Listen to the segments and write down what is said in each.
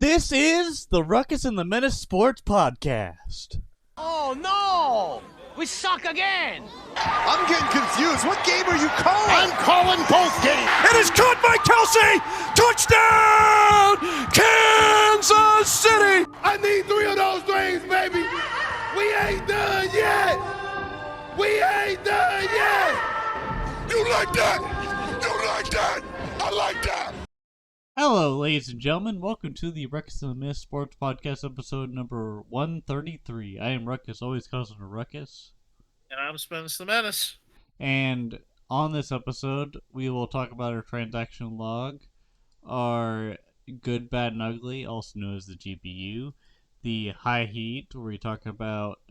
This is the Ruckus and The Menace Sports Podcast. Oh no! We suck again! I'm getting confused. What game are you calling? I'm calling both games. It is caught by Kelsey! Touchdown! Kansas City! I need 3 of those things, baby. We ain't done yet. We ain't done yet. You like that? You like that? I like that. Hello, ladies and gentlemen. Welcome to the Ruckus and The Menace Sports Podcast, episode number 133. I am Ruckus, always causing a ruckus. And I'm Spencer the Menace. And on this episode, we will talk about our transaction log, our good, bad, and ugly, also known as the GPU, the high heat, where we talk about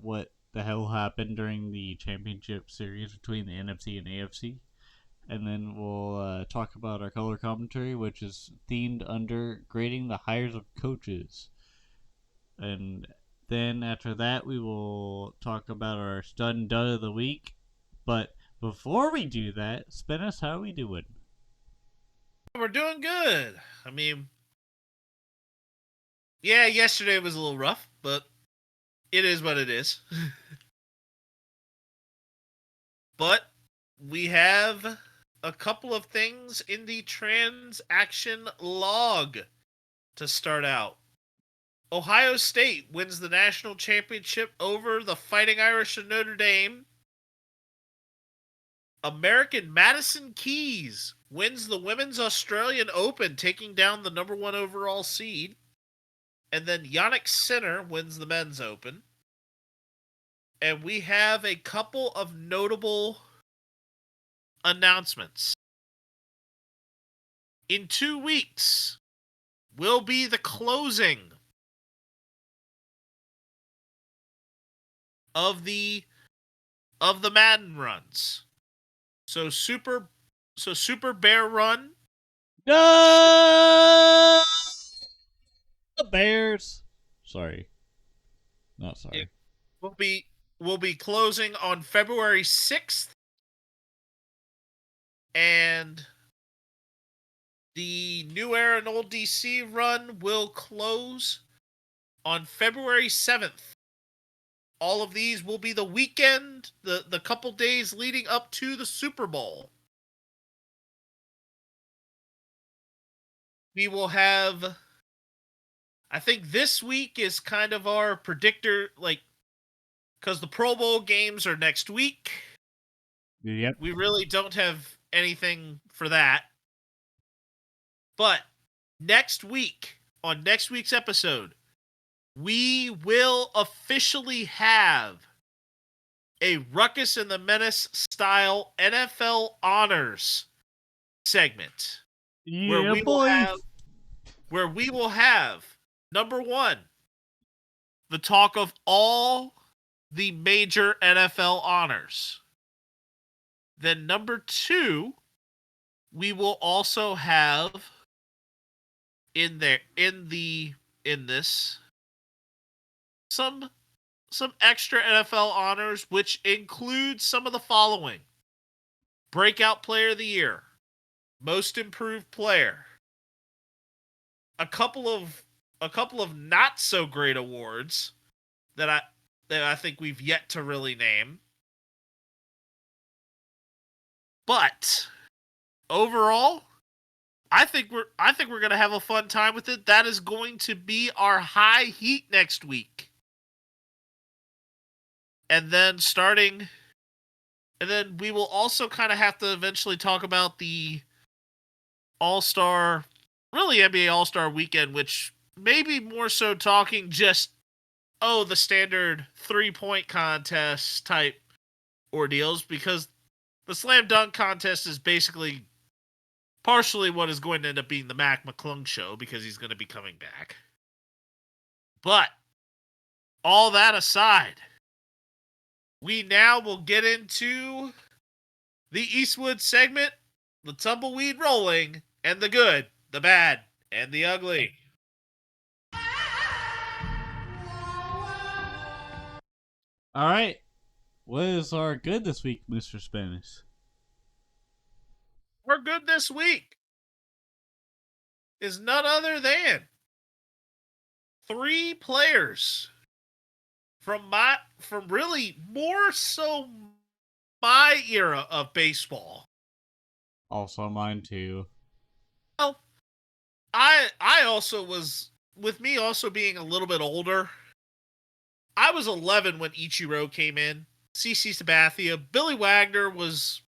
what the hell happened during the championship series between the NFC and AFC. And then we'll talk about our color commentary, which is themed under grading the hires of coaches. And then after that, we will talk about our stud and dud of the week. But before we do that, Spinus, how are we doing? We're doing good. I mean, yeah, yesterday was a little rough, but it is what it is. But we have a couple of things in the transaction log to start out. Ohio State wins the national championship over the Fighting Irish of Notre Dame. American Madison Keys wins the Women's Australian Open, taking down the number 1 overall seed. And then Yannick Sinner wins the Men's Open. And we have a couple of notable announcements. In 2 weeks will be the closing of the Madden runs. So Super Bear Run. No! The Bears. Sorry. Not sorry. It will be closing on February 6th. And the New Era and Old DC run will close on February 7th. All of these will be the weekend, the couple days leading up to the Super Bowl. We will have, I think this week is kind of our predictor, because the Pro Bowl games are next week. Yep. We really don't have anything for that. But next week, on next week's episode, we will officially have a Ruckus and the Menace style NFL honors segment. Yeah, where we will have number 1, the talk of all the major NFL honors. Then number 2, we will also have in this some extra NFL honors, which include some of the following: Breakout Player of the Year, Most Improved Player, a couple of not so great awards that I think we've yet to really name. But overall, I think we're gonna have a fun time with it. That is going to be our high heat next week. And then we will also kind of have to eventually talk about the All-Star, really NBA All-Star weekend, which maybe more so talking just, the standard 3-point contest type ordeals, because the slam dunk contest is basically partially what is going to end up being the Mac McClung show, because he's going to be coming back. But all that aside, we now will get into the Eastwood segment, the tumbleweed rolling, and the good, the bad, and the ugly. All right. What is our good this week, Mr. Spanish? Our good this week is none other than three players from really more so my era of baseball. Also mine too. Well, I also was, with me also being a little bit older. I was 11 when Ichiro came in. CC Sabathia, Billy Wagner was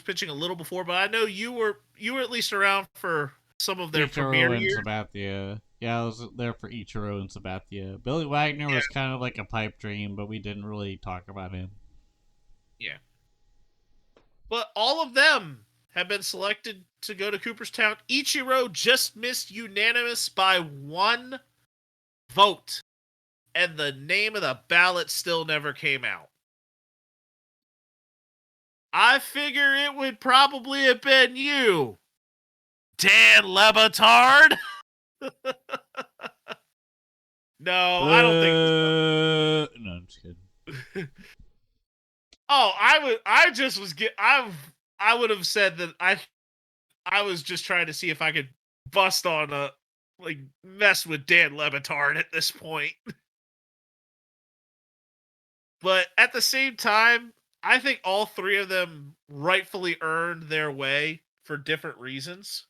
pitching a little before, but I know you were at least around for some of their Ichiro premier and years. Sabathia. Yeah, I was there for Ichiro and Sabathia. Billy Wagner Yeah. was kind of like a pipe dream, but we didn't really talk about him. Yeah. But all of them have been selected to go to Cooperstown. Ichiro just missed unanimous by one vote, and the name of the ballot still never came out. I figure it would probably have been you, Dan Lebitard. No, I don't think. No, I'm just kidding. Oh, I would have said that I was just trying to see if I could bust on mess with Dan Lebitard at this point. But at the same time, I think all three of them rightfully earned their way for different reasons.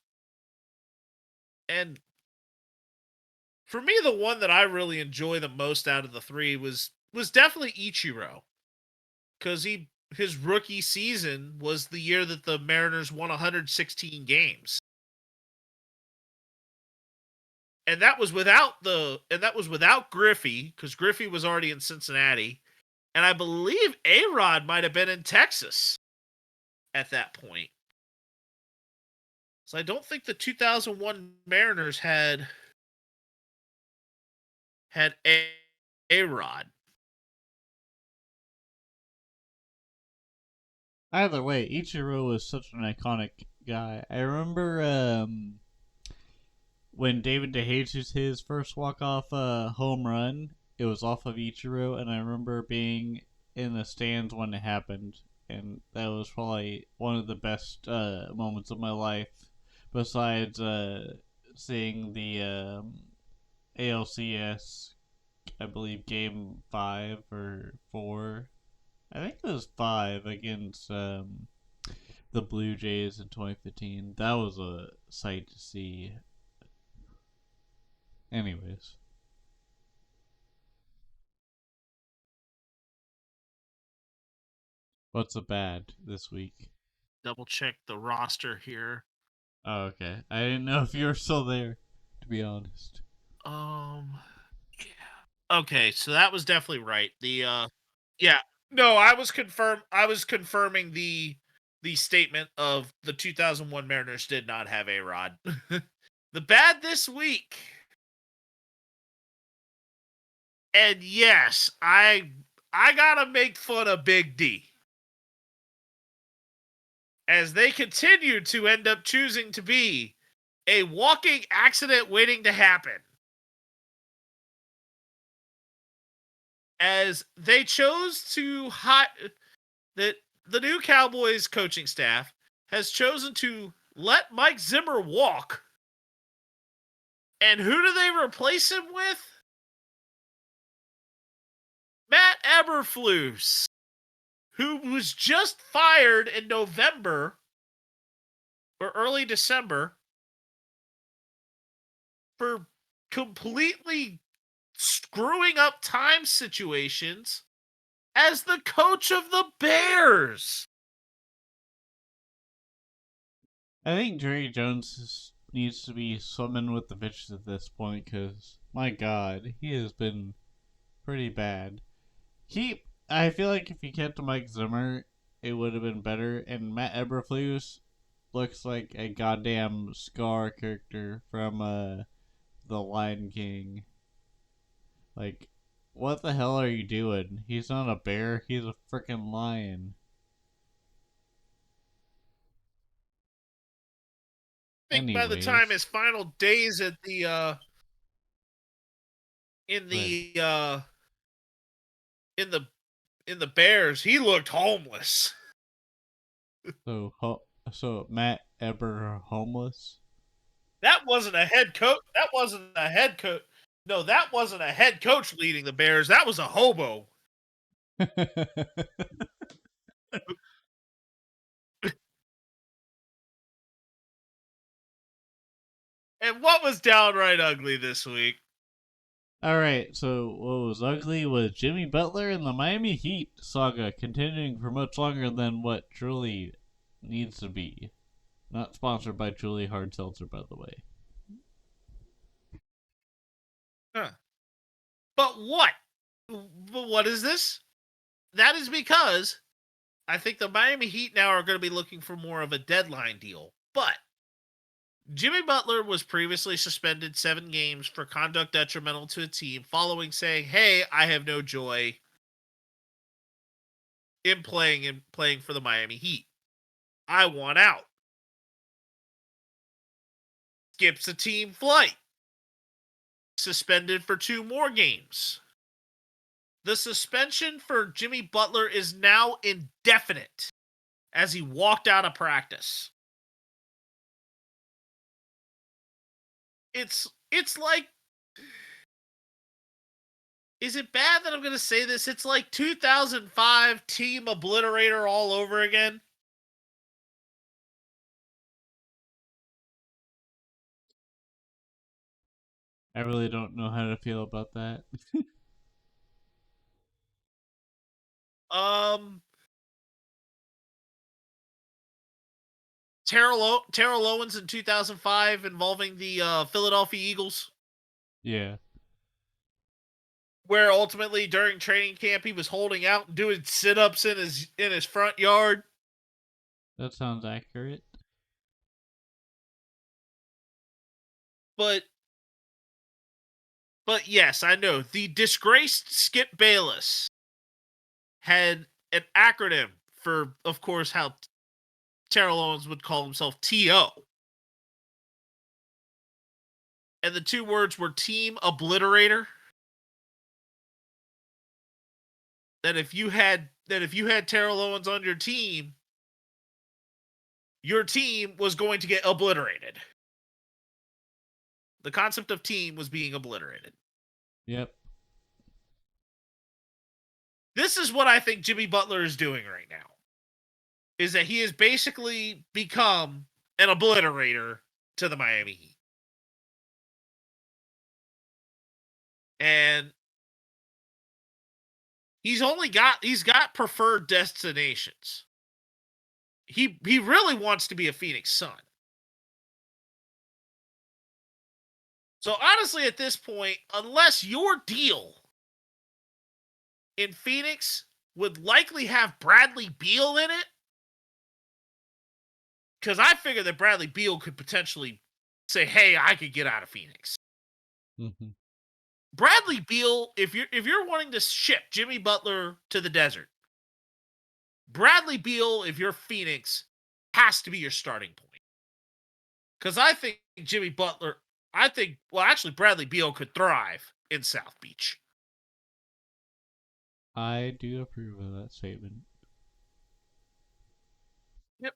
And for me, the one that I really enjoy the most out of the three was definitely Ichiro. Because his rookie season was the year that the Mariners won 116 games. And that was without Griffey, because Griffey was already in Cincinnati. And I believe A-Rod might have been in Texas at that point. So I don't think the 2001 Mariners had A-Rod. Either way, Ichiro was such an iconic guy. I remember when David DeHages his first walk-off home run. It was off of Ichiro, and I remember being in the stands when it happened, and that was probably one of the best moments of my life. Besides seeing the ALCS, I believe Game 5 or 4. I think it was 5 against the Blue Jays in 2015. That was a sight to see. Anyways. What's a bad this week? Double check the roster here. Oh, okay. I didn't know if you were still there, to be honest. Yeah. Okay, so that was definitely right. Yeah. No, I was confirming the statement of the 2001 Mariners did not have A-Rod. The bad this week. And yes, I got to make fun of Big D. As they continue to end up choosing to be a walking accident waiting to happen. As they chose to that the new Cowboys coaching staff has chosen to let Mike Zimmer walk. And who do they replace him with? Matt Eberflus, who was just fired in November or early December for completely screwing up time situations as the coach of the Bears. I think Jerry Jones needs to be swimming with the fishes at this point because, my God, he has been pretty bad. I feel like if he kept Mike Zimmer, it would have been better. And Matt Eberflus looks like a goddamn Scar character from The Lion King. Like, what the hell are you doing? He's not a bear, he's a freaking lion. I think by the time his final days at the in the Bears, he looked homeless. So Matt Eber homeless? That wasn't a head coach. No, that wasn't a head coach leading the Bears. That was a hobo. And what was downright ugly this week? All right, so what was ugly was Jimmy Butler and the Miami Heat saga continuing for much longer than what truly needs to be. Not sponsored by Truly Hard Seltzer, by the way. Huh. But what? But what is this? That is because I think the Miami Heat now are going to be looking for more of a deadline deal. But Jimmy Butler was previously suspended 7 games for conduct detrimental to a team following saying, "Hey, I have no joy in playing for the Miami Heat. I want out." Skips a team flight. Suspended for 2 more games. The suspension for Jimmy Butler is now indefinite as he walked out of practice. It's like, is it bad that I'm going to say this? It's like 2005 Team Obliterator all over again. I really don't know how to feel about that. Um, Terrell Owens in 2005 involving the Philadelphia Eagles, Yeah, where ultimately during training camp he was holding out and doing sit-ups in his front yard. that sounds accurate. But yes, I know the disgraced Skip Bayless had an acronym for, of course, how Terrell Owens would call himself TO. And the 2 words were Team Obliterator. That if you had Terrell Owens on your team was going to get obliterated. The concept of team was being obliterated. Yep. This is what I think Jimmy Butler is doing right now. Is that he has basically become an obliterator to the Miami Heat. And he's got preferred destinations. He really wants to be a Phoenix Sun. So honestly, at this point, unless your deal in Phoenix would likely have Bradley Beal in it, because I figure that Bradley Beal could potentially say, "Hey, I could get out of Phoenix." Mm-hmm. Bradley Beal, if you're wanting to ship Jimmy Butler to the desert, Bradley Beal, if you're Phoenix, has to be your starting point. Because I think Bradley Beal could thrive in South Beach. I do approve of that statement. Yep.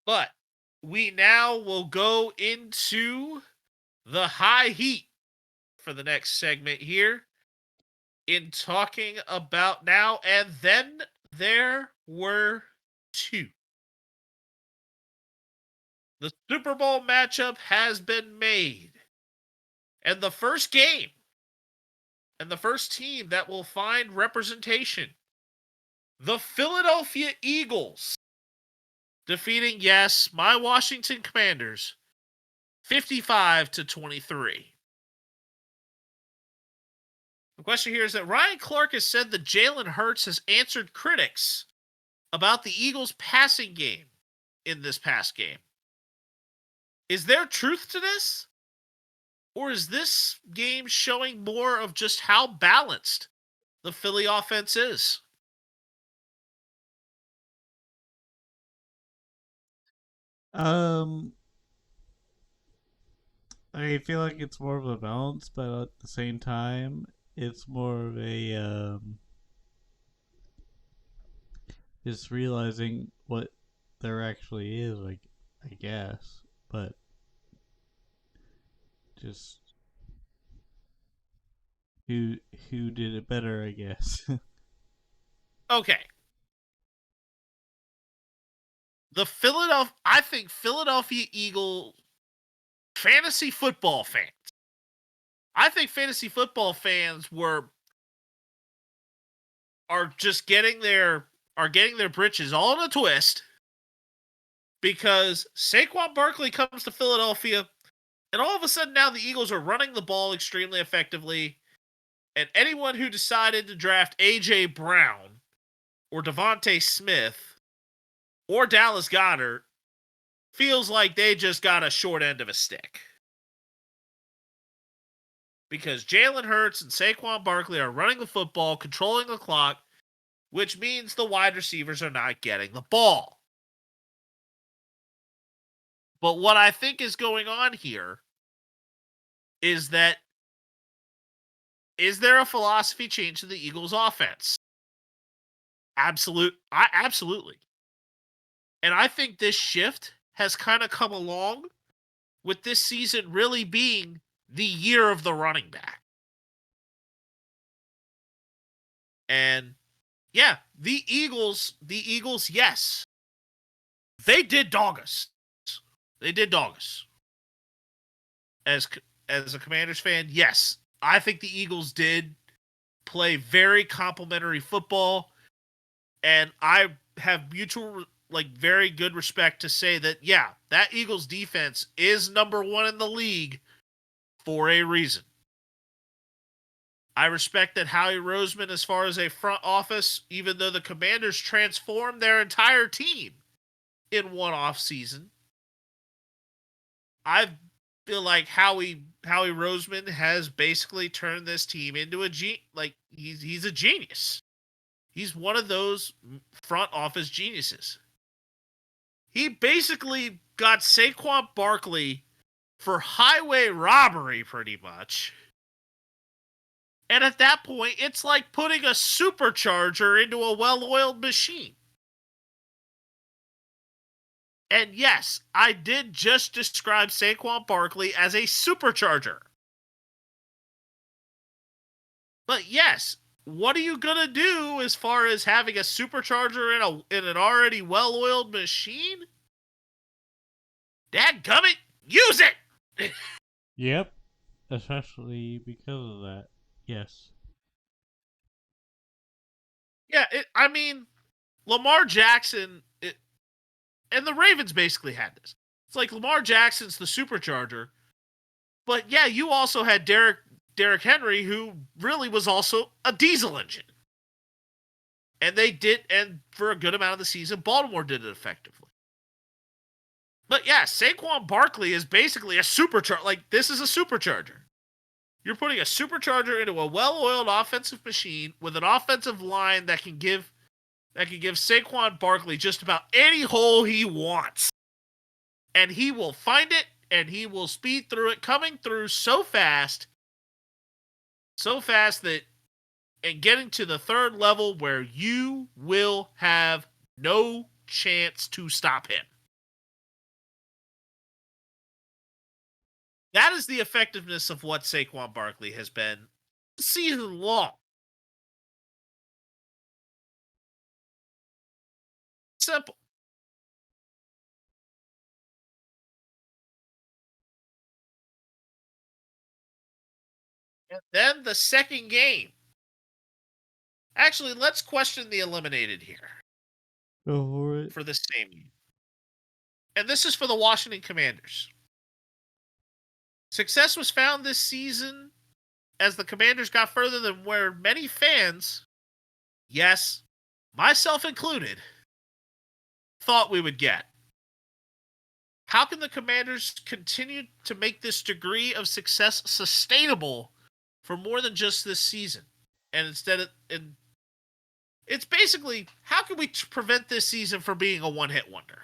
But we now will go into the high heat for the next segment here in talking about now and then there were 2. The Super Bowl matchup has been made. And the first game and the first team that will find representation, the Philadelphia Eagles, defeating, yes, my Washington Commanders, 55-23. The question here is that Ryan Clark has said that Jalen Hurts has answered critics about the Eagles' passing game in this past game. Is there truth to this? Or is this game showing more of just how balanced the Philly offense is? Um, I feel like it's more of a balance, but at the same time, it's more of a just realizing what there actually is. Like, I guess, but just who did it better, I guess. Okay. I think Philadelphia Eagle fantasy football fans. I think fantasy football fans are just getting their britches all in a twist because Saquon Barkley comes to Philadelphia, and all of a sudden now the Eagles are running the ball extremely effectively, and anyone who decided to draft A.J. Brown or Devontae Smith or Dallas Goedert feels like they just got a short end of a stick. Because Jalen Hurts and Saquon Barkley are running the football, controlling the clock, which means the wide receivers are not getting the ball. But what I think is going on here is that is there a philosophy change to the Eagles' offense? Absolutely. And I think this shift has kind of come along with this season really being the year of the running back. And yeah, the Eagles, yes, they did dog us. They did dog us. As a Commanders fan, yes, I think the Eagles did play very complimentary football, and I have very good respect to say that, yeah, that Eagles defense is number one in the league for a reason. I respect that Howie Roseman, as far as a front office, even though the Commanders transformed their entire team in one off season, I feel like Howie Roseman has basically turned this team into he's a genius. He's one of those front office geniuses. He basically got Saquon Barkley for highway robbery, pretty much. And at that point, it's like putting a supercharger into a well-oiled machine. And yes, I did just describe Saquon Barkley as a supercharger. But yes, what are you going to do as far as having a supercharger in an already well-oiled machine? Dadgummit, use it! Yep. Especially because of that. Yes. Yeah, Lamar Jackson, and the Ravens basically had this. It's like Lamar Jackson's the supercharger, but yeah, you also had Derrick Henry, who really was also a diesel engine. And for a good amount of the season, Baltimore did it effectively. But yeah, Saquon Barkley is basically a supercharger. Like, this is a supercharger. You're putting a supercharger into a well-oiled offensive machine with an offensive line that can give Saquon Barkley just about any hole he wants. And he will find it, and he will speed through it, coming through so fast that, and getting to the third level where you will have no chance to stop him. That is the effectiveness of what Saquon Barkley has been season long. Simple. And then the second game. Actually, let's question the eliminated here. Go for it. For this same game. And this is for the Washington Commanders. Success was found this season as the Commanders got further than where many fans, yes, myself included, thought we would get. How can the Commanders continue to make this degree of success sustainable for more than just this season? And it's basically, how can we prevent this season from being a one-hit wonder?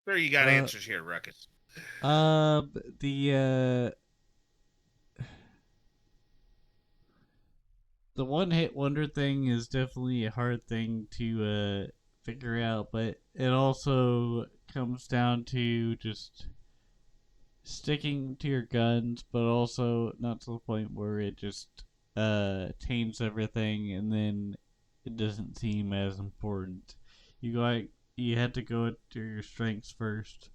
Sure, you got answers here, Ruckus. The the one hit wonder thing is definitely a hard thing to figure out, but it also comes down to just sticking to your guns, but also not to the point where it just taints everything, and then it doesn't seem as important. You had to go to your strengths first,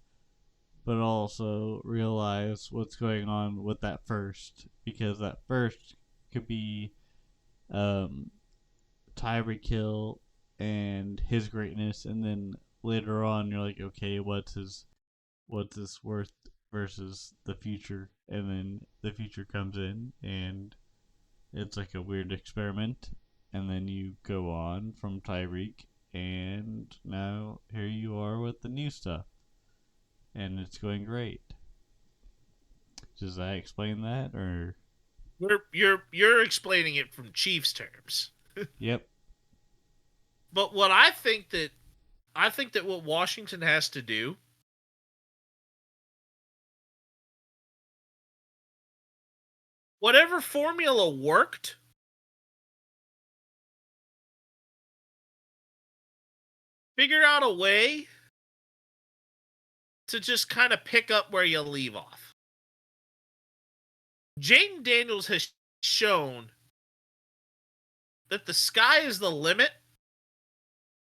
but also realize what's going on with that first, because that first could be um, Tyree kill and his greatness, and then later on you're like, okay, what's this worth versus the future, and then the future comes in and it's like a weird experiment, and then you go on from Tyreek, and now here you are with the new stuff, and it's going great. Does that explain that, or? You're explaining it from Chiefs terms. Yep. But I think that what Washington has to do, whatever formula worked, figure out a way to just kind of pick up where you leave off. Jaden Daniels has shown that the sky is the limit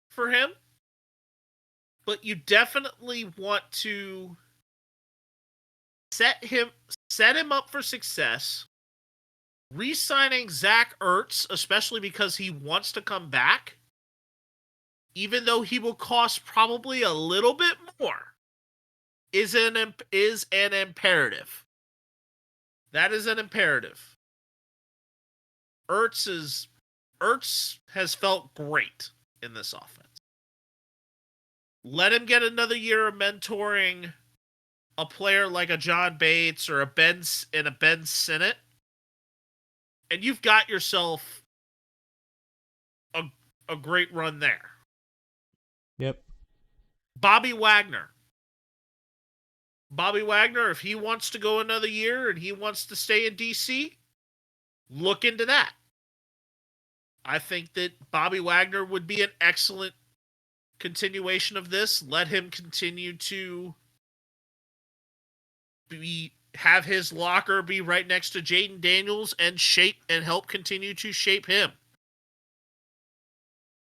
for him, but you definitely want to set him up for success. Re-signing Zach Ertz, especially because he wants to come back, even though he will cost probably a little bit more, is an imperative. That is an imperative. Ertz has felt great in this offense. Let him get another year of mentoring a player like a John Bates or a Ben Sinnott, and you've got yourself a great run there. Yep. Bobby Wagner, if he wants to go another year and he wants to stay in DC, look into that. I think that Bobby Wagner would be an excellent continuation of this. Let him continue to have his locker be right next to Jaden Daniels and help continue to shape him.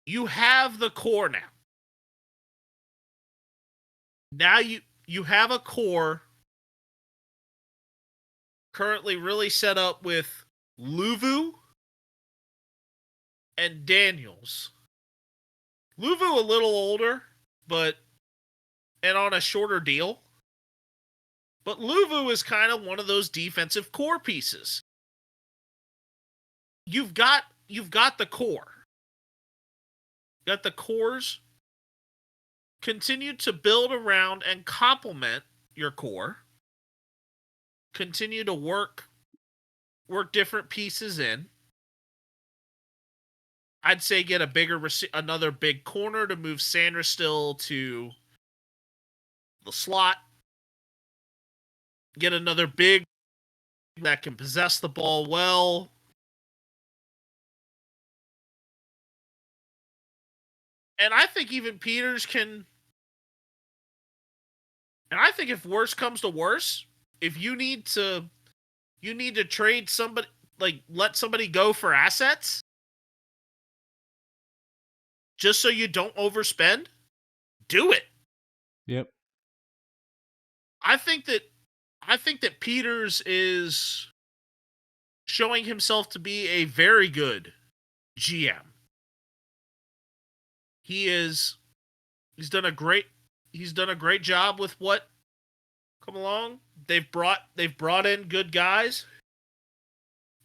You have the core now. Now you have a core currently really set up with Luvu and Daniels. Luvu a little older, and on a shorter deal. But Luvu is kind of one of those defensive core pieces. You've got the core. You got the cores. Continue to build around and complement your core. Continue to work different pieces in. I'd say get another big corner to move Sanders still to the slot. Get another big that can possess the ball well. And I think even Peters can. And I think if worse comes to worse, if you need to trade somebody, like let somebody go for assets, just so you don't overspend, do it. Yep. I think that Peters is showing himself to be a very good GM. He's done a great job with what come along. They've brought in good guys,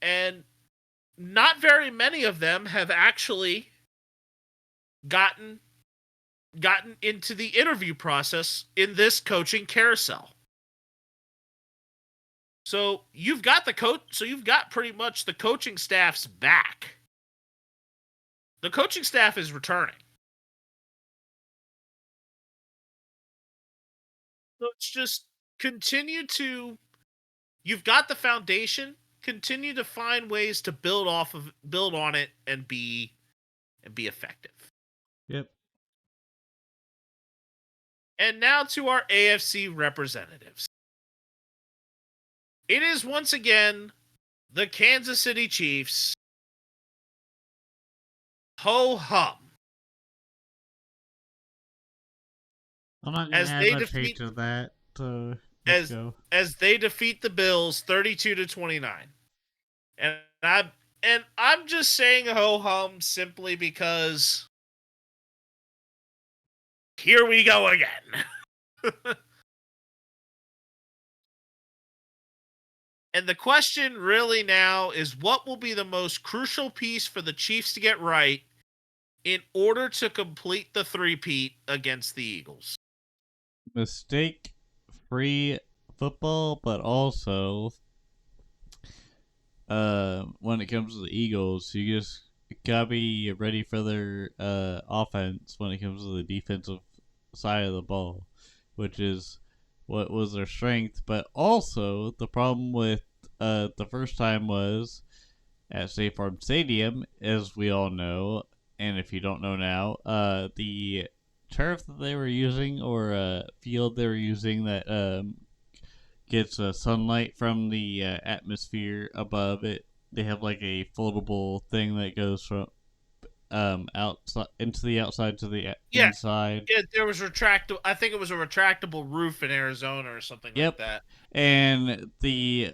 and not very many of them have actually gotten into the interview process in this coaching carousel. So you've got pretty much the coaching staff's back. The coaching staff is returning. So it's just you've got the foundation. continue to find ways to build on it, and be effective. Yep. And now to our AFC representatives. It is once again the Kansas City Chiefs. Ho hum. I'm not gonna As add they much hate defeat to that. Let's go. as they defeat the Bills 32-29. And I'm just saying ho hum simply because here we go again. And the question really now is, what will be the most crucial piece for the Chiefs to get right in order to complete the three-peat against the Eagles? Mistake-free football, but also when it comes to the Eagles, you just gotta be ready for their offense when it comes to the defensive side of the ball, which is what was their strength. But also, the problem with the first time was at State Farm Stadium, as we all know, and if you don't know now, the turf that they were using, or field they were using, that gets sunlight from the atmosphere above it. They have like a floatable thing that goes from outside into the outside to the inside. Yeah, there was retractable. I think it was a retractable roof in Arizona or something like that. And the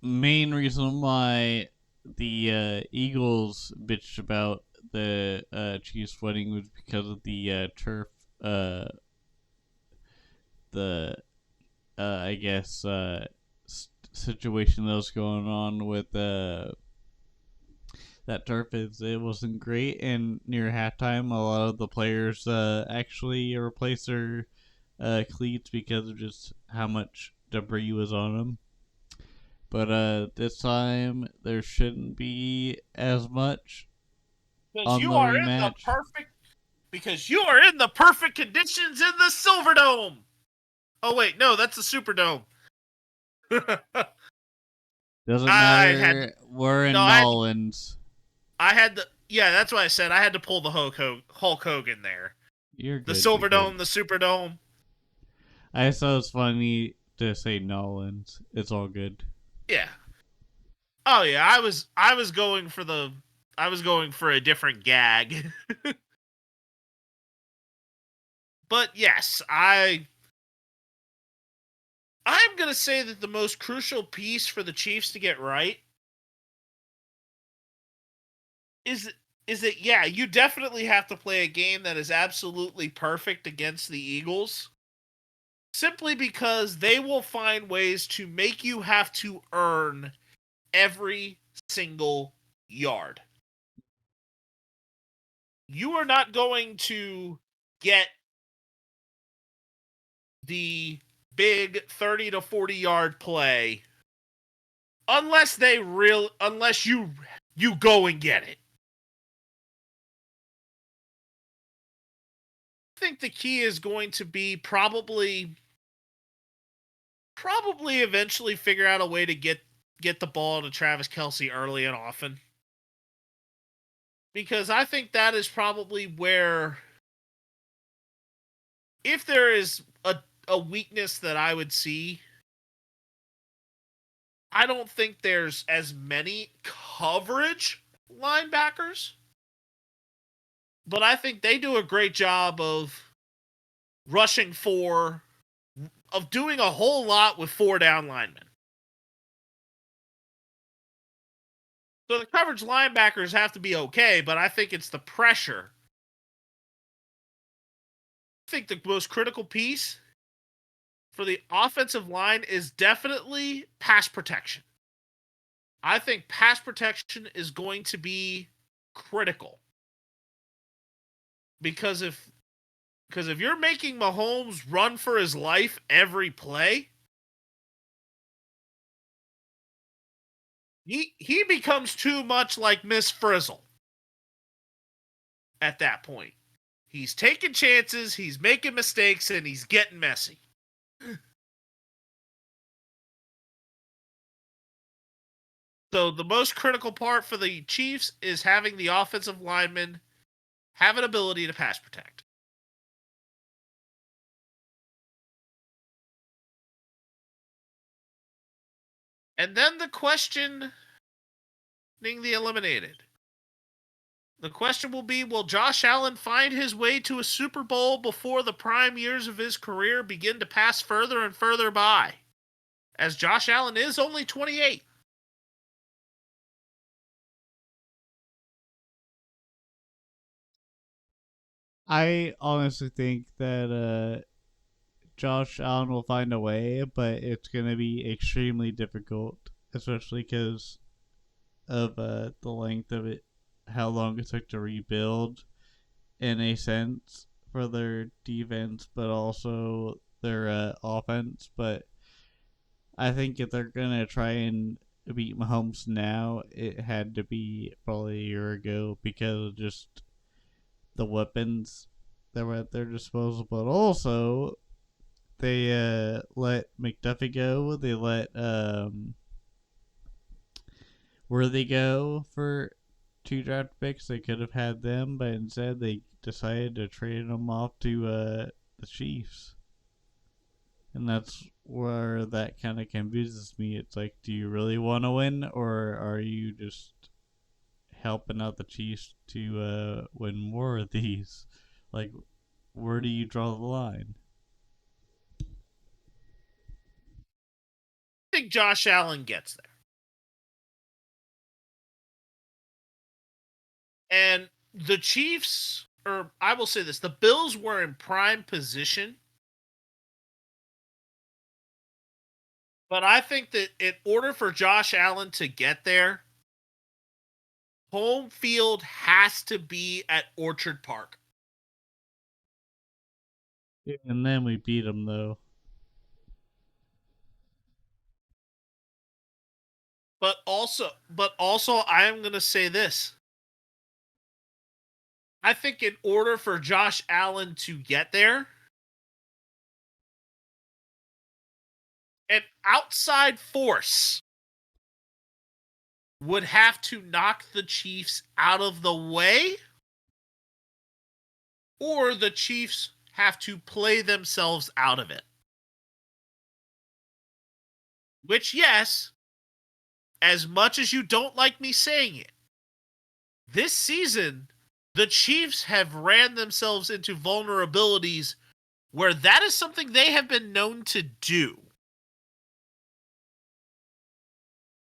main reason why the Eagles bitched about the Chiefs winning was because of the turf. The I guess situation that was going on with that turf is it wasn't great, and near halftime, a lot of the players actually replaced their cleats because of just how much debris was on them. But this time there shouldn't be as much on the rematch. Because you are in the perfect conditions in the Silverdome. Oh wait, no, that's the Superdome. Doesn't matter. We're in Nolans. That's why I said I had to pull the Hulk Hogan there. You're good. The Silverdome, the Superdome. I thought it was funny to say Nolans. It's all good. Yeah. Oh yeah, I was going for a different gag. But yes, I'm going to say that the most crucial piece for the Chiefs to get right is that, yeah, you definitely have to play a game that is absolutely perfect against the Eagles, simply because they will find ways to make you have to earn every single yard. You are not going to get the big 30 to 40 yard play unless you go and get it. I think the key is going to be probably eventually figure out a way to get the ball to Travis Kelce early and often. Because I think that is probably where, if there is a weakness that I would see, I don't think there's as many coverage linebackers, but I think they do a great job of rushing of doing a whole lot with 4 down linemen. So the coverage linebackers have to be okay, but I think it's the pressure. I think the most critical piece for the offensive line is definitely pass protection. I think pass protection is going to be critical. Because if you're making Mahomes run for his life every play, he becomes too much like Miss Frizzle at that point. He's taking chances, he's making mistakes, and he's getting messy. So the most critical part for the Chiefs is having the offensive linemen have an ability to pass protect. And then the question being the eliminated. The question will be, will Josh Allen find his way to a Super Bowl before the prime years of his career begin to pass further and further by? As Josh Allen is only 28. I honestly think that Josh Allen will find a way, but it's going to be extremely difficult, especially because of the length of it, how long it took to rebuild in a sense for their defense, but also their offense. But I think if they're going to try and beat Mahomes now, it had to be probably a year ago because of just the weapons that were at their disposal. But also, they let McDuffie go. They let Worthy go for 2 draft picks. They could have had them, but instead they decided to trade them off to the Chiefs. And that's where that kind of confuses me. It's like, do you really want to win, or are you just helping out the Chiefs to win more of these? Like, where do you draw the line? I think Josh Allen gets there. And the Chiefs, or I will say this, the Bills were in prime position. But I think that in order for Josh Allen to get there, home field has to be at Orchard Park. And then we beat them, though. But also I am going to say this. I think in order for Josh Allen to get there, an outside force would have to knock the Chiefs out of the way, or the Chiefs have to play themselves out of it. Which, yes, as much as you don't like me saying it, this season, the Chiefs have ran themselves into vulnerabilities where that is something they have been known to do.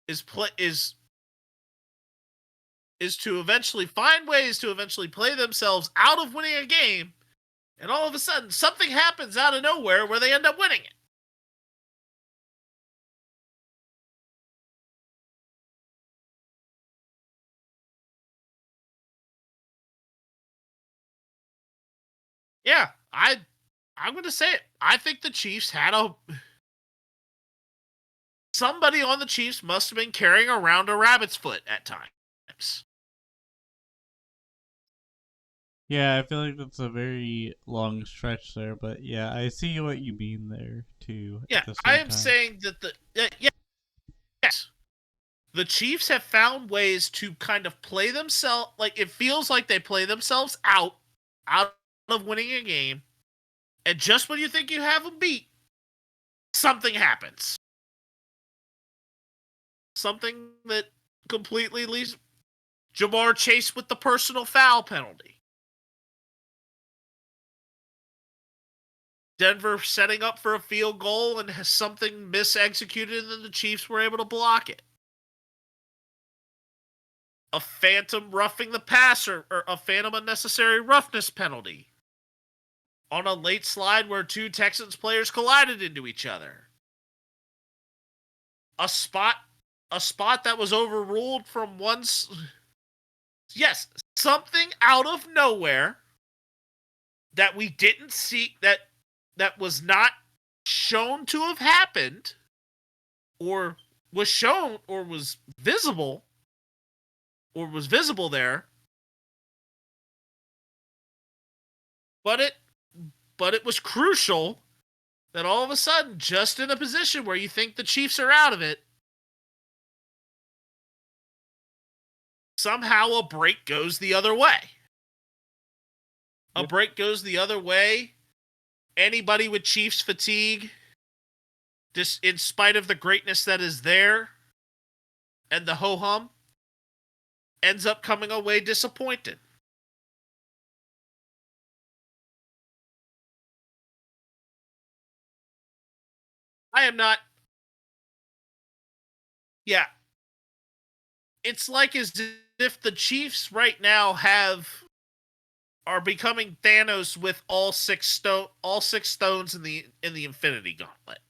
Is to eventually find ways to eventually play themselves out of winning a game, and all of a sudden something happens out of nowhere where they end up winning it. Yeah, I'm going to say it. I think the Chiefs had somebody on the Chiefs must have been carrying around a rabbit's foot at times. Yeah, I feel like that's a very long stretch there, but yeah, I see what you mean there too. Yeah, At the I same am time. saying that yes, the Chiefs have found ways to kind of play themselves. Like, it feels like they play themselves out of winning a game, and just when you think you have them beat, something happens. Something that completely leaves Jamar Chase with the personal foul penalty. Denver setting up for a field goal and has something misexecuted, and then the Chiefs were able to block it. A phantom roughing the passer, or a phantom unnecessary roughness penalty on a late slide where two Texans players collided into each other. A spot that was overruled from once. Yes, something out of nowhere that we didn't see, that was not shown to have happened, or was shown, or was visible there, but it was crucial that all of a sudden, just in a position where you think the Chiefs are out of it, somehow a break goes the other way. A break goes the other way. Anybody with Chiefs fatigue, just in spite of the greatness that is there and the ho-hum, ends up coming away disappointed. I am not. Yeah. It's like as if the Chiefs right now are becoming Thanos with all six stones in the Infinity Gauntlet.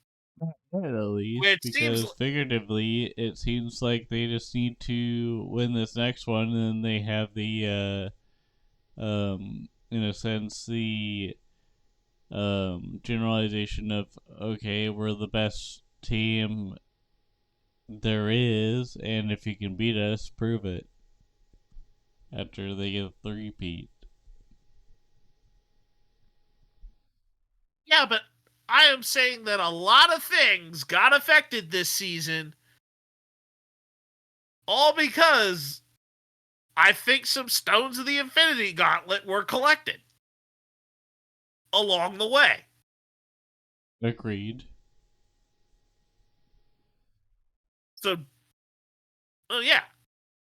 At least, Which because seems figuratively, it seems like they just need to win this next one, and then they have the, in a sense, the generalization of, okay, we're the best team there is, and if you can beat us, prove it. After they get a three-peat. Yeah, but I am saying that a lot of things got affected this season, all because I think some stones of the Infinity Gauntlet were collected along the way. Agreed. So, yeah,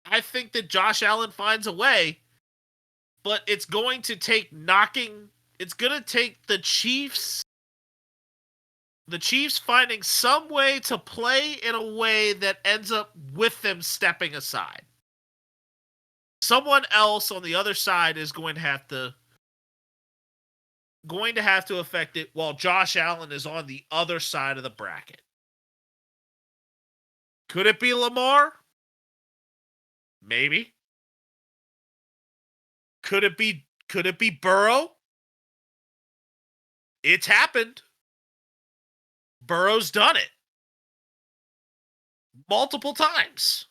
I think that Josh Allen finds a way, but it's going to take it's going to take the Chiefs finding some way to play in a way that ends up with them stepping aside. Someone else on the other side is going to have to affect it while Josh Allen is on the other side of the bracket. Could it be Lamar? Maybe. Could it be Burrow? It's happened. Burrow's done it multiple times.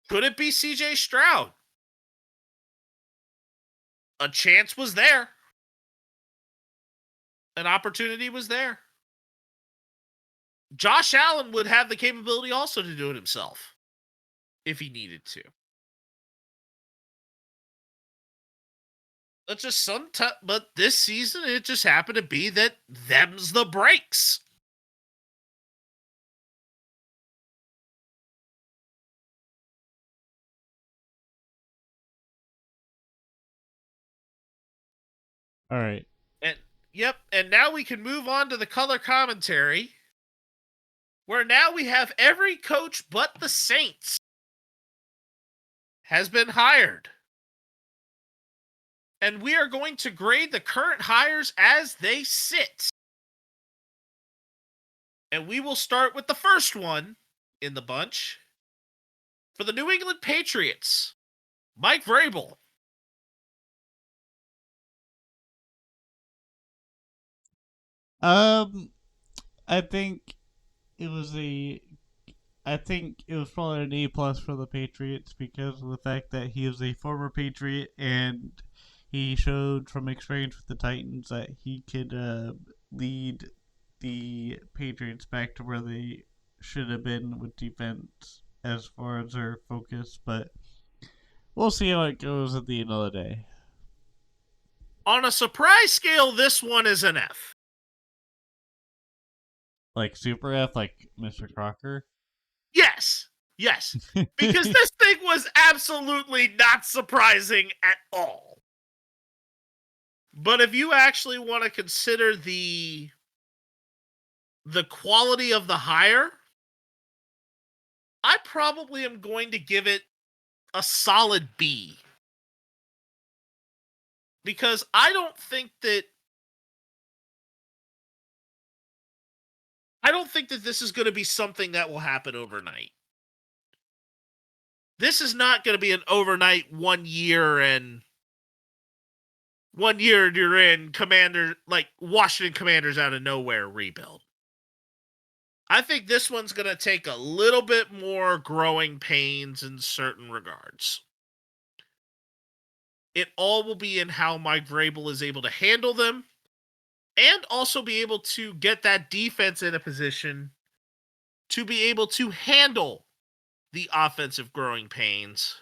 Could it be CJ Stroud? A chance was there. An opportunity was there. Josh Allen would have the capability also to do it himself if he needed to. It's just but this season it just happened to be that them's the breaks. All right. And now we can move on to the color commentary, where now we have every coach but the Saints has been hired. And we are going to grade the current hires as they sit. And we will start with the first one in the bunch. For the New England Patriots, Mike Vrabel. I think it was probably an A+ for the Patriots because of the fact that he is a former Patriot and he showed from experience with the Titans that he could lead the Patriots back to where they should have been with defense as far as their focus, but we'll see how it goes at the end of the day. On a surprise scale, this one is an F. Like Super F, like Mr. Crocker? Yes. Because this thing was absolutely not surprising at all. But if you actually want to consider the quality of the hire, I probably am going to give it a solid B. Because I don't think that this is going to be something that will happen overnight. This is not going to be an overnight 1 year and 1 year you're in Commander, like Washington Commanders out of nowhere rebuild. I think this one's going to take a little bit more growing pains in certain regards. It all will be in how Mike Vrabel is able to handle them and also be able to get that defense in a position to be able to handle the offensive growing pains,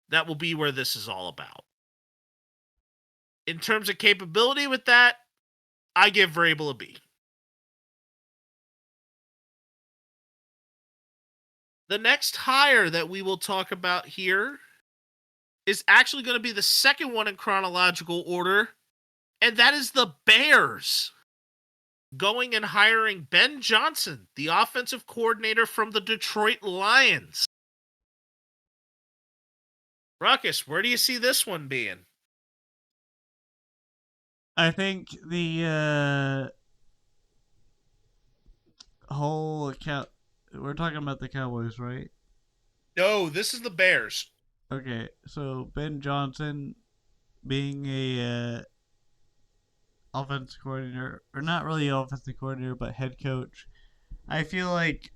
that will be where this is all about. In terms of capability with that, I give Vrabel a B. The next hire that we will talk about here is actually going to be the second one in chronological order, and that is the Bears going and hiring Ben Johnson, the offensive coordinator from the Detroit Lions. Ruckus, where do you see this one being? I think the whole account. We're talking about the Cowboys, right? No, this is the Bears. Okay, so Ben Johnson being a offensive coordinator, or not really offensive coordinator, but head coach, I feel like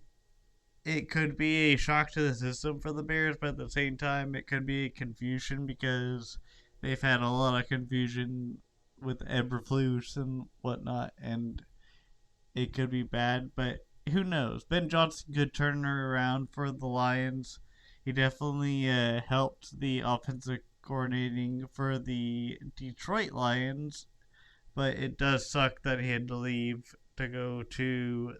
it could be a shock to the system for the Bears, but at the same time, it could be a confusion because they've had a lot of confusion with Eberflus and whatnot, and it could be bad, but who knows? Ben Johnson could turn her around for the Lions. He definitely helped the offensive coordinating for the Detroit Lions, but it does suck that he had to leave to go to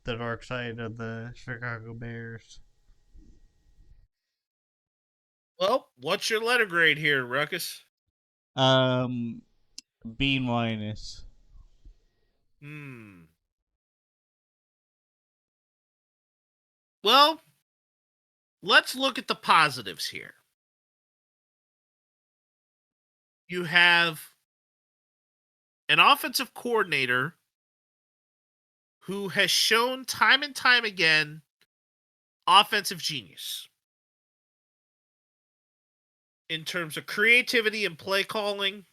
the dark side of the Chicago Bears. Well, what's your letter grade here, Ruckus? Um, B minus. Well, let's look at the positives here. You have an offensive coordinator who has shown time and time again offensive genius in terms of creativity and play calling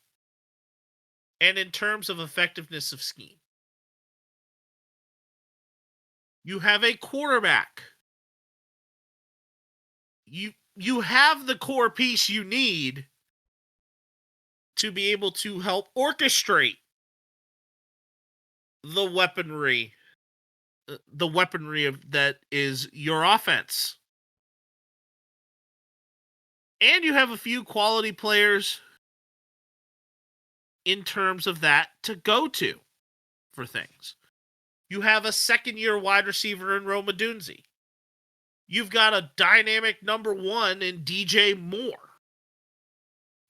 and in terms of effectiveness of scheme. You have a quarterback. You have the core piece you need to be able to help orchestrate the weaponry of that is your offense. And you have a few quality players in terms of that to go to for things. You have a second-year wide receiver in Roma Dunzi. You've got a dynamic number one in DJ Moore.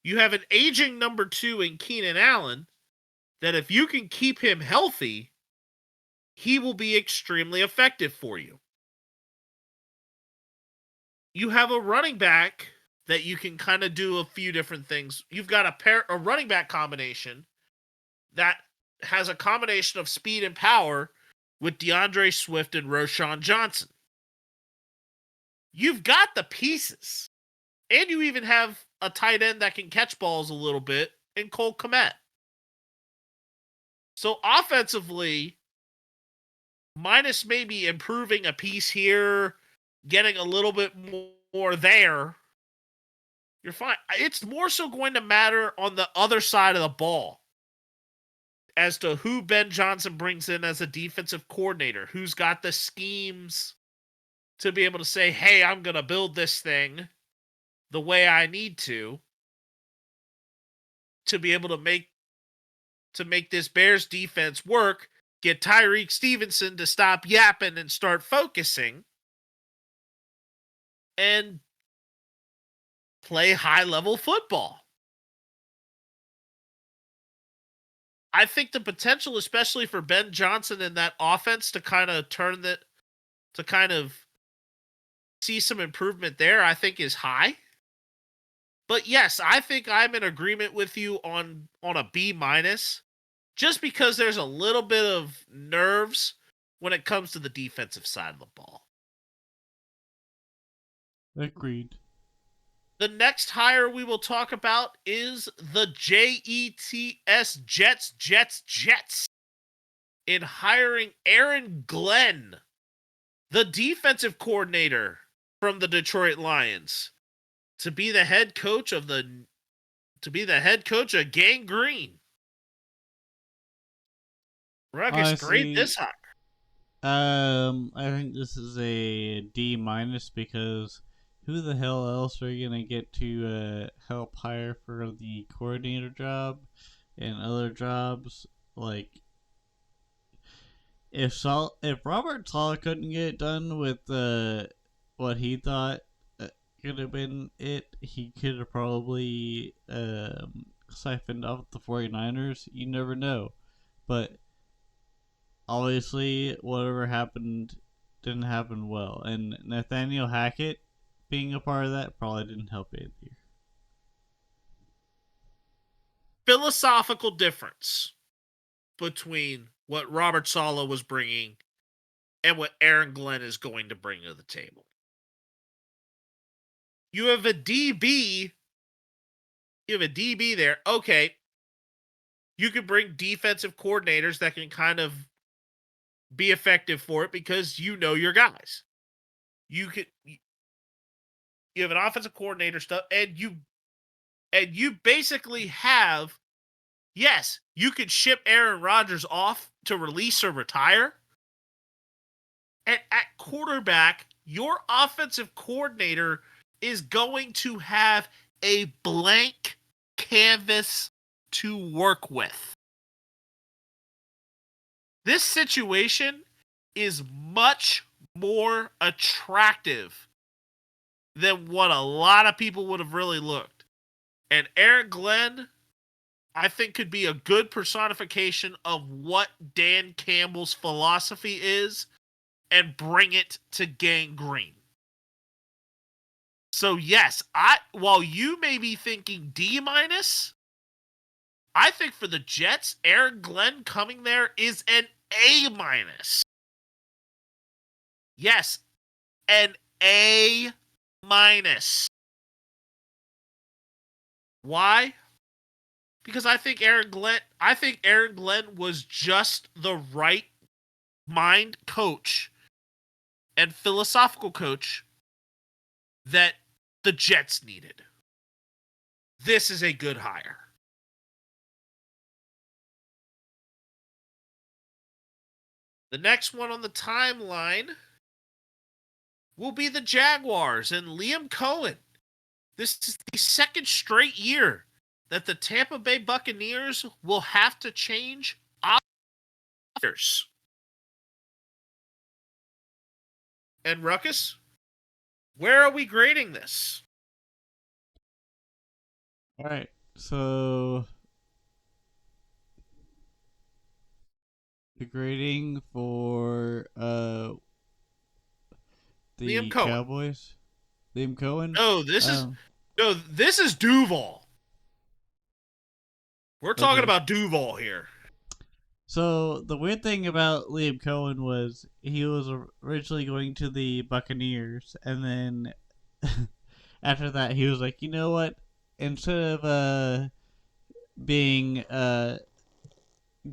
You have an aging number two in Keenan Allen that if you can keep him healthy, he will be extremely effective for you. You have a running back that you can kind of do a few different things. You've got a running back combination that has a combination of speed and power with DeAndre Swift and Roshan Johnson. You've got the pieces. And you even have a tight end that can catch balls a little bit in Cole Kmet. So offensively, minus maybe improving a piece here, getting a little bit more there, you're fine. It's more so going to matter on the other side of the ball as to who Ben Johnson brings in as a defensive coordinator, who's got the schemes to be able to say, hey, I'm going to build this thing the way I need to be able to make this Bears defense work, get Tyreek Stevenson to stop yapping and start focusing, and play high-level football. I think the potential, especially for Ben Johnson and that offense to kind of see some improvement there, I think is high. But yes, I think I'm in agreement with you on a B minus, just because there's a little bit of nerves when it comes to the defensive side of the ball. Agreed. The next hire we will talk about is the Jets in hiring Aaron Glenn, the defensive coordinator from the Detroit Lions, to be the head coach of Gang Green. Ruckus, Honestly, great this hire. I think this is a D minus because who the hell else are you gonna get to help hire for the coordinator job and other jobs? Like, if Robert Sala couldn't get it done with what he thought could have been it, he could have probably siphoned off the 49ers. You never know, but obviously whatever happened didn't happen well, and Nathaniel Hackett being a part of that probably didn't help either. Philosophical difference between what Robert Sala was bringing and what Aaron Glenn is going to bring to the table. You have a DB. You have a DB there. Okay. You can bring defensive coordinators that can kind of be effective for it because you know your guys. You have an offensive coordinator stuff, and you basically have, yes, you could ship Aaron Rodgers off to release or retire. And at quarterback, your offensive coordinator is going to have a blank canvas to work with. This situation is much more attractive than what a lot of people would have really looked. And Aaron Glenn, I think, could be a good personification of what Dan Campbell's philosophy is and bring it to Gang Green. So yes, while you may be thinking D minus, I think for the Jets, Aaron Glenn coming there is an A minus. Yes, an A minus. Why? Because I think Aaron Glenn was just the right mind coach and philosophical coach that the Jets needed. This is a good hire. The next one on the timeline will be the Jaguars and Liam Cohen. This is the second straight year that the Tampa Bay Buccaneers will have to change offers. And Ruckus, where are we grading this? All right, so the grading for the Liam Cohen. Cowboys, Liam Cohen. No, this is Duval. We're talking about Duval here. So the weird thing about Liam Cohen was he was originally going to the Buccaneers, and then after that he was like, you know what? Instead of being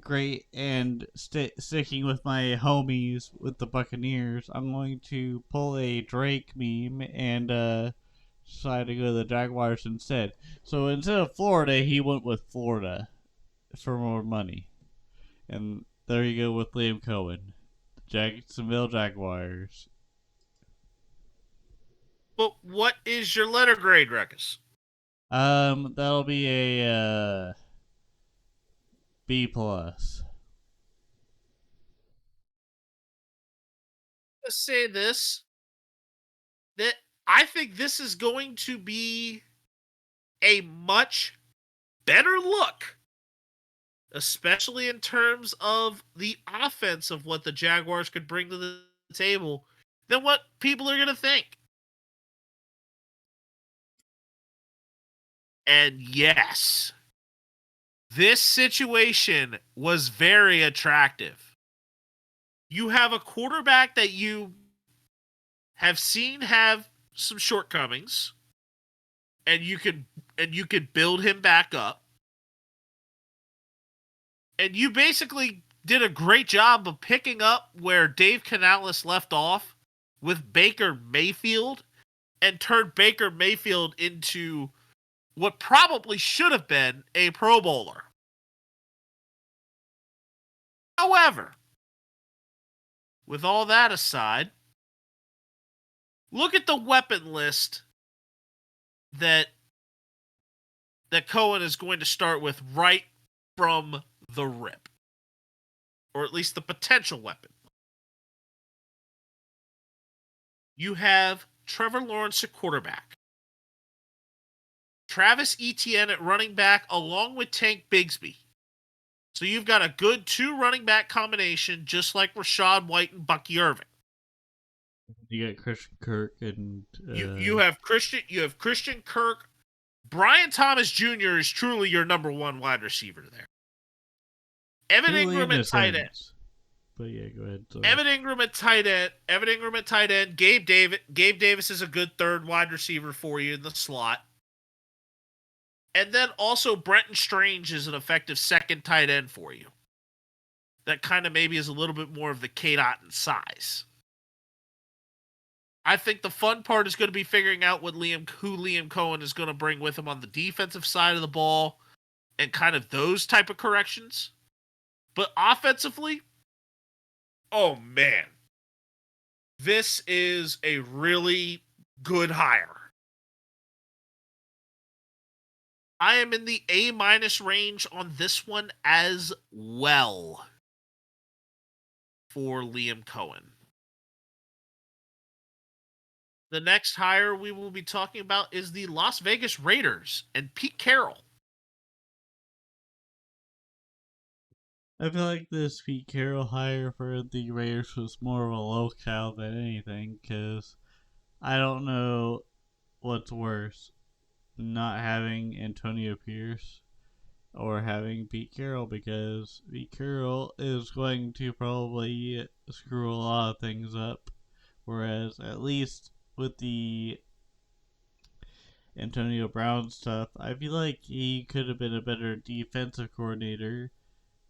great and sticking with my homies with the Buccaneers, I'm going to pull a Drake meme and decide to go to the Jaguars instead. So instead of Florida, he went with Florida for more money. And there you go with Liam Cohen. Jacksonville Jaguars. But what is your letter grade, Ruckus? That'll be a B plus. Let's say this, that I think this is going to be a much better look, especially in terms of the offense of what the Jaguars could bring to the table, than what people are going to think. And yes, this situation was very attractive. You have a quarterback that you have seen have some shortcomings, and you could build him back up. And you basically did a great job of picking up where Dave Canales left off with Baker Mayfield, and turned Baker Mayfield into what probably should have been a Pro Bowler. However, with all that aside, look at the weapon list that Cohen is going to start with right from the rip. Or at least the potential weapon. You have Trevor Lawrence at quarterback. Travis Etienne at running back along with Tank Bigsby. So you've got a good 2 running back combination, just like Rashad White and Bucky Irving. You got Christian Kirk and You have Christian Kirk. Brian Thomas Jr. is truly your number 1 wide receiver there. Evan Ingram at tight end. But yeah, go ahead. Sorry. Evan Ingram at tight end. Gabe Davis is a good 3rd wide receiver for you in the slot. And then also Brenton Strange is an effective 2nd tight end for you. That kind of maybe is a little bit more of the K-Dot in size. I think the fun part is going to be figuring out who Liam Cohen is going to bring with him on the defensive side of the ball and kind of those type of corrections. But offensively, oh man, this is a really good hire. I am in the A- range on this one as well for Liam Cohen. The next hire we will be talking about is the Las Vegas Raiders and Pete Carroll. I feel like this Pete Carroll hire for the Raiders was more of a locale than anything, because I don't know what's worse, not having Antonio Pierce or having Pete Carroll, because Pete Carroll is going to probably screw a lot of things up, whereas at least with the Antonio Brown stuff, I feel like he could have been a better defensive coordinator,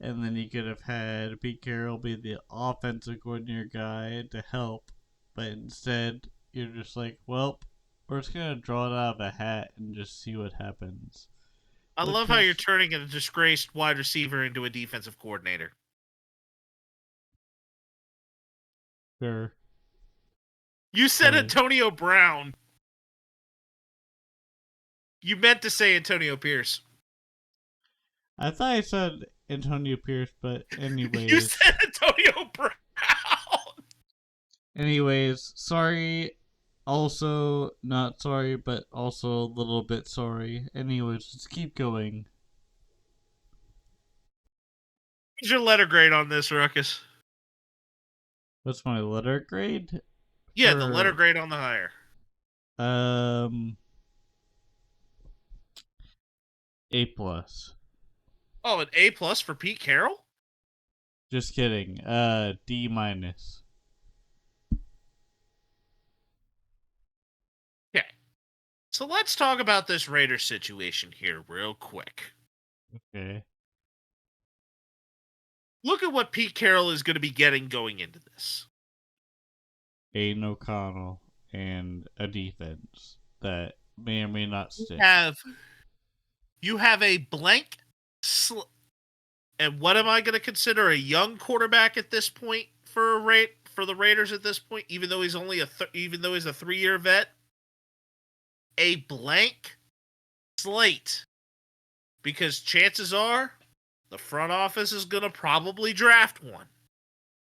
and then you could have had Pete Carroll be the offensive coordinator guy to help, but instead you're just like, well, we're just gonna draw it out of a hat and just see what happens. I love how you're turning a disgraced wide receiver into a defensive coordinator. Sure. You said Antonio Brown. You meant to say Antonio Pierce. I thought I said Antonio Pierce, but anyways. You said Antonio Brown. Anyways, sorry. Also, not sorry, but also a little bit sorry. Anyways, let's keep going. What's your letter grade on this, Ruckus? What's my letter grade? Yeah, the letter grade on the hire. A plus. Oh, an A plus for Pete Carroll? Just kidding. D minus. Okay. So let's talk about this Raider situation here real quick. Okay. Look at what Pete Carroll is going to be getting going into this. Aiden O'Connell and a defense that may or may not stick. You have a blank and what am I going to consider a young quarterback at this point for the Raiders at this point, even though he's only even though he's a 3-year vet? A blank slate. Because chances are the front office is going to probably draft one.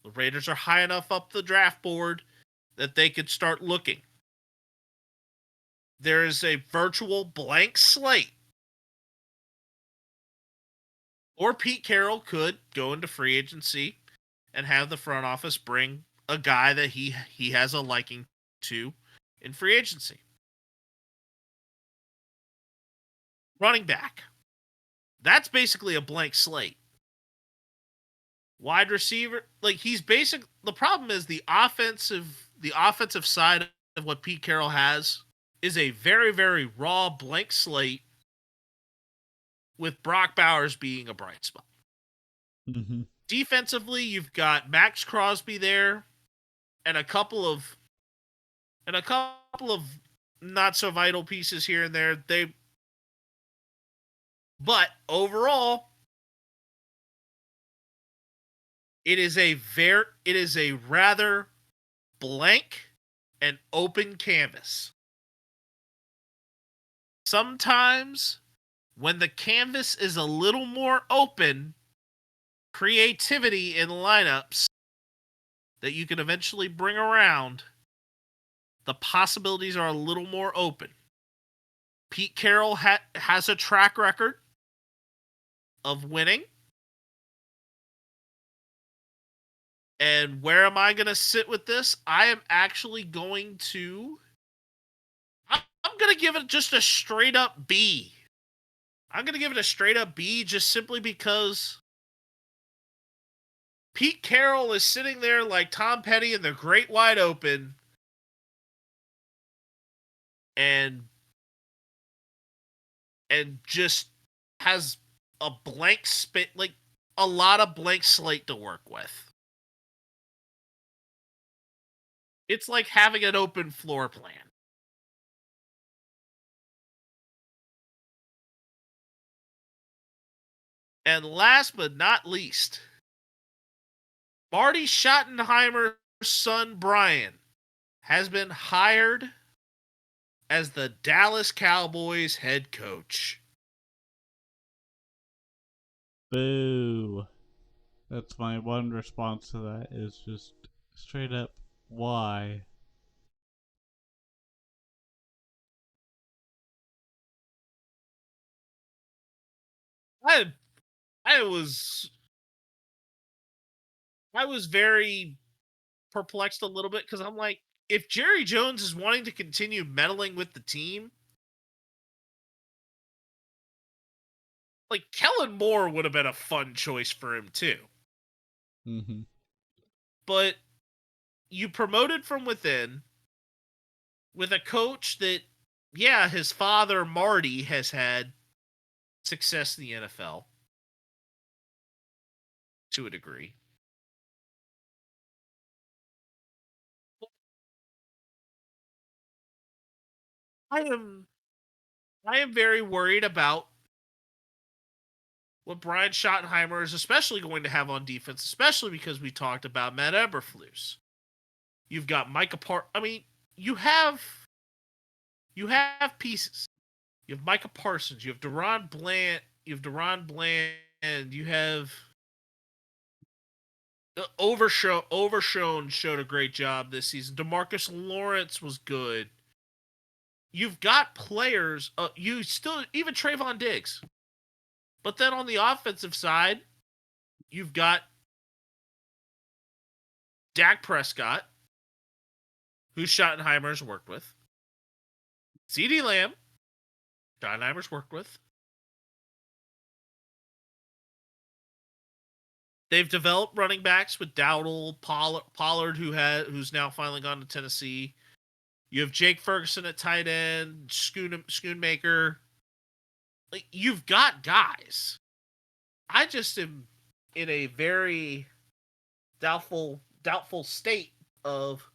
The Raiders are high enough up the draft board that they could start looking. There is a virtual blank slate. Or Pete Carroll could go into free agency and have the front office bring a guy that he has a liking to in free agency. Running back. That's basically a blank slate. Wide receiver, like the problem is the offensive side of what Pete Carroll has is a very, very raw blank slate with Brock Bowers being a bright spot. Mm-hmm. Defensively, you've got Max Crosby there and a couple of not so vital pieces here and there. But overall, It is a rather blank and open canvas. Sometimes when the canvas is a little more open, creativity in lineups that you can eventually bring around, the possibilities are a little more open. Pete Carroll has a track record of winning. And where am I going to sit with this? I am actually going to... I'm going to give it just a straight up B. I'm going to give it a straight up B just simply because Pete Carroll is sitting there like Tom Petty in the Great Wide Open and just has a blank spit, like a lot of blank slate to work with. It's like having an open floor plan. And last but not least, Marty Schottenheimer's son Brian has been hired as the Dallas Cowboys head coach. Boo. That's my one response to that is just straight up why. I I was very perplexed a little bit because I'm like, if Jerry Jones is wanting to continue meddling with the team, like Kellen Moore would have been a fun choice for him too. Mm-hmm. But you promoted from within with a coach that, yeah, his father Marty has had success in the NFL to a degree. I am very worried about what Brian Schottenheimer is especially going to have on defense, especially because we talked about Matt Eberflus. You've got Micah I mean, you have pieces. You have Micah Parsons, you have DeRon Bland, you have Overshown showed a great job this season. DeMarcus Lawrence was good. You've got players, you still, even Trayvon Diggs. But then on the offensive side, you've got Dak Prescott, who Schottenheimer's worked with. CeeDee Lamb, Schottenheimer's worked with. They've developed running backs with Dowdle, Pollard, who's now finally gone to Tennessee. You have Jake Ferguson at tight end, Schoonmaker. Like, you've got guys. I just am in a very doubtful state of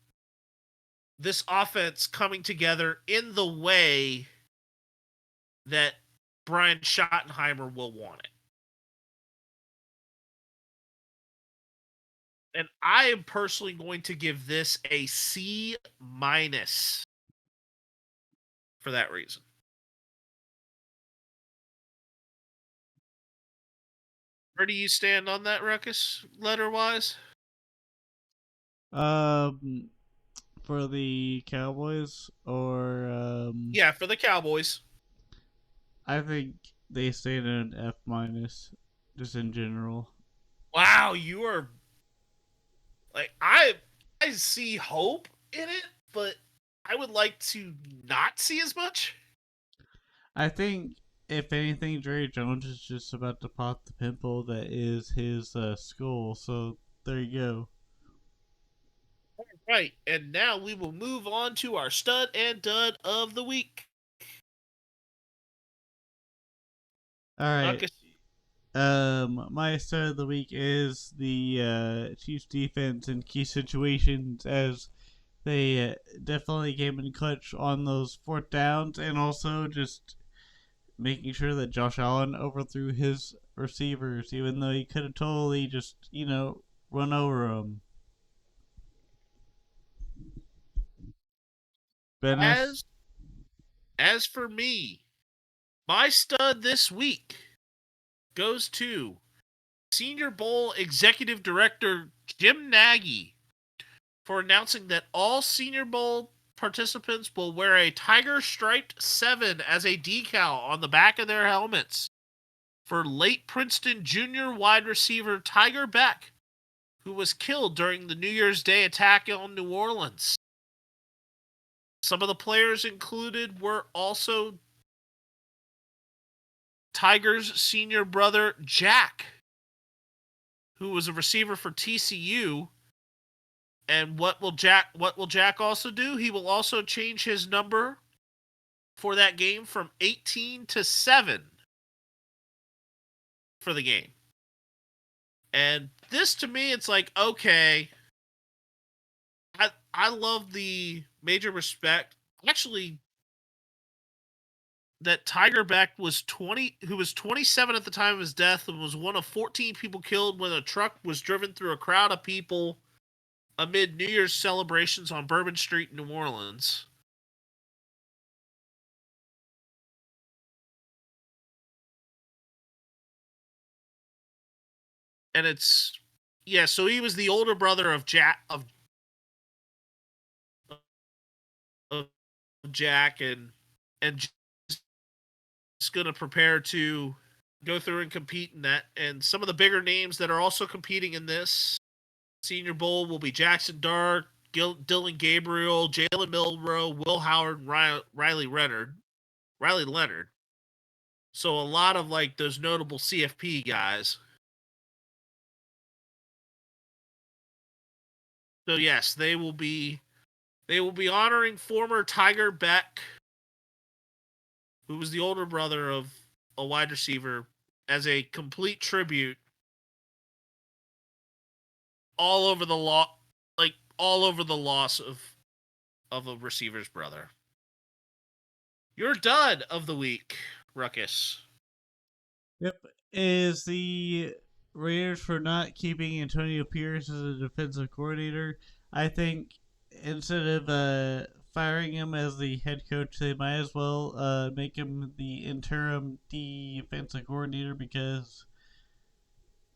this offense coming together in the way that Brian Schottenheimer will want it. And I am personally going to give this a C- for that reason. Where do you stand on that, Ruckus, letter-wise? For the Cowboys or Yeah, for the Cowboys. I think they stayed in an F minus, just in general. Wow, you are like I see hope in it, but I would like to not see as much. I think if anything, Jerry Jones is just about to pop the pimple that is his school. So there you go. All right, and now we will move on to our stud and dud of the week. All right. Ruckus. My stud of the week is the Chiefs defense in key situations, as they definitely came in clutch on those fourth downs, and also just making sure that Josh Allen overthrew his receivers, even though he could have totally just, run over them. Venice. As for me, my stud this week goes to Senior Bowl Executive Director Jim Nagy for announcing that all Senior Bowl participants will wear a Tiger Striped 7 as a decal on the back of their helmets for late Princeton junior wide receiver Tiger Beck, who was killed during the New Year's Day attack on New Orleans. Some of the players included were also Tiger's senior brother Jack, who was a receiver for TCU. And what will Jack also do? He will also change his number for that game from 18 to 7 for the game. And this, to me, it's like, okay, I love the major respect. Actually, that Tiger Beck was 20, who was 27 at the time of his death and was one of 14 people killed when a truck was driven through a crowd of people amid New Year's celebrations on Bourbon Street in New Orleans. And it's, yeah, so he was the older brother of Jack, of Jack, and just going to prepare to go through and compete in that. And some of the bigger names that are also competing in this Senior Bowl will be Jackson Dart, Dylan Gabriel, Jalen Milroe, Will Howard, and Riley Leonard. So a lot of like those notable CFP guys. So yes, they will be honoring former Tiger Beck, who was the older brother of a wide receiver, as a complete tribute all over the loss of a receiver's brother. Your dud of the week, Ruckus. Yep. Is the Raiders for not keeping Antonio Pierce as a defensive coordinator. I think instead of firing him as the head coach, they might as well make him the interim defensive coordinator, because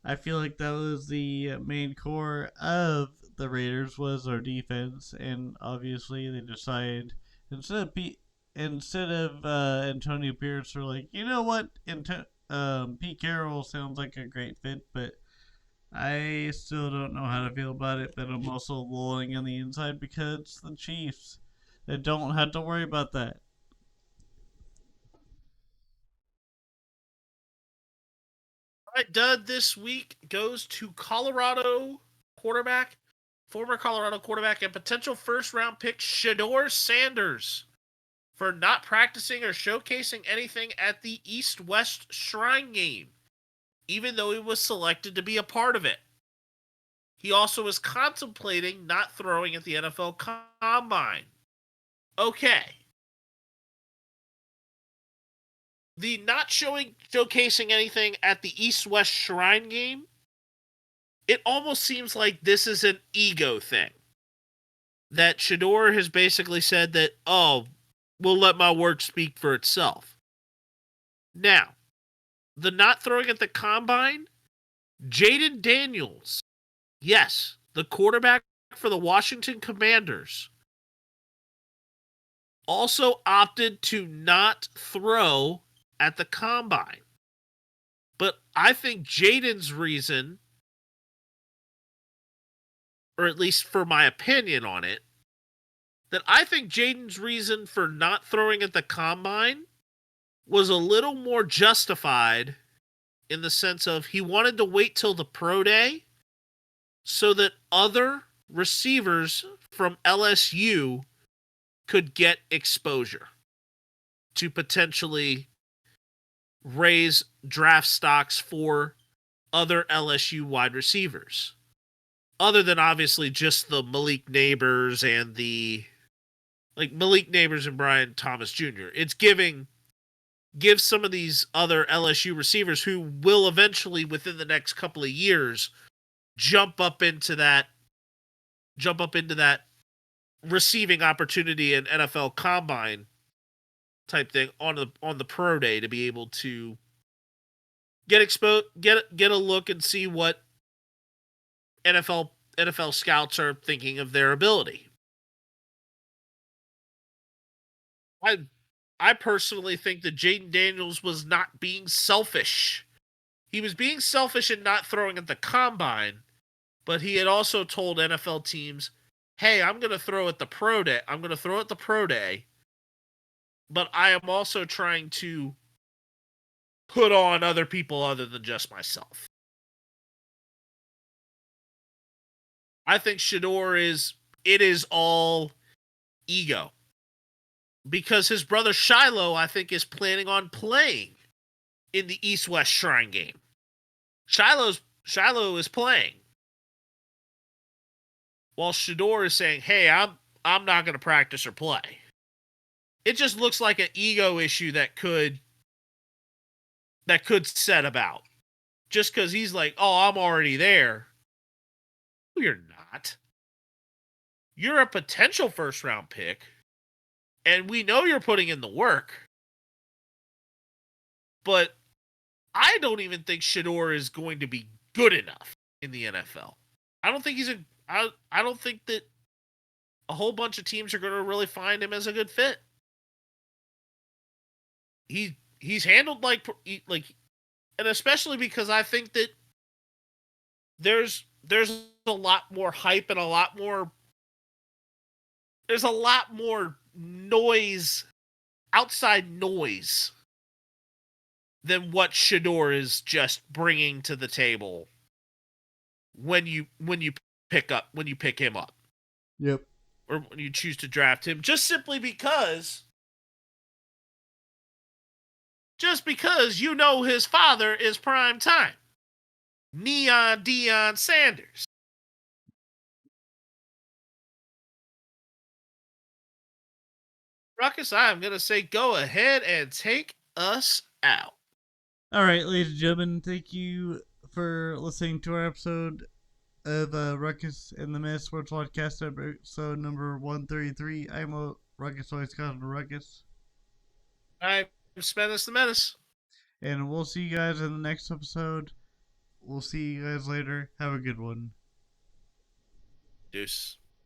I feel like that was the main core of the Raiders was our defense, and obviously they decided instead of Antonio Pierce, they're like, you know what, Pete Carroll sounds like a great fit, but I still don't know how to feel about it. But I'm also lulling on the inside because it's the Chiefs. They don't have to worry about that. All right, dud this week goes to former Colorado quarterback and potential first-round pick Shedeur Sanders for not practicing or showcasing anything at the East-West Shrine game, even though he was selected to be a part of it. He also is contemplating not throwing at the NFL Combine. Okay. The not showcasing anything at the East-West Shrine game, it almost seems like this is an ego thing. That Shedeur has basically said that, oh, we'll let my work speak for itself. Now, the not throwing at the Combine, Jaden Daniels, yes, the quarterback for the Washington Commanders, also opted to not throw at the Combine. But I think Jaden's reason, or at least for my opinion on it, that I think Jaden's reason for not throwing at the Combine was a little more justified, in the sense of he wanted to wait till the pro day so that other receivers from LSU could get exposure to potentially raise draft stocks for other LSU wide receivers. Other than obviously just the Malik Neighbors and Malik Neighbors and Brian Thomas Jr. It's give some of these other LSU receivers who will eventually, within the next couple of years, jump up into that receiving opportunity in NFL Combine type thing on the pro day to be able to get exposed, get a look and see what NFL scouts are thinking of their ability. I personally think that Jaden Daniels was not being selfish. He was being selfish in not throwing at the combine, but he had also told NFL teams, "Hey, I'm going to throw at the pro day. I'm going to throw at the pro day, but I am also trying to put on other people other than just myself." I think Shador is all ego. Because his brother Shiloh, I think, is planning on playing in the East-West Shrine game. Shiloh is playing, while Shador is saying, "Hey, I'm not going to practice or play." It just looks like an ego issue that could set about. Just because he's like, "Oh, I'm already there." No, you're not. You're a potential first-round pick, and we know you're putting in the work. But I don't even think Shador is going to be good enough in the NFL. I don't think I don't think that a whole bunch of teams are going to really find him as a good fit. He's handled like, and especially because I think that there's a lot more hype and there's a lot more noise, outside noise, than what Shador is just bringing to the table when you pick him up. Yep. Or when you choose to draft him, just because you know his father is prime time. Neon Deion Sanders. Ruckus, I am going to say go ahead and take us out. All right, ladies and gentlemen, thank you for listening to our episode of Ruckus and The Menace Sports Podcast, episode number 133. I'm a Ruckus, always calling Ruckus. I'm Spence the Menace. And we'll see you guys in the next episode. We'll see you guys later. Have a good one. Deuce.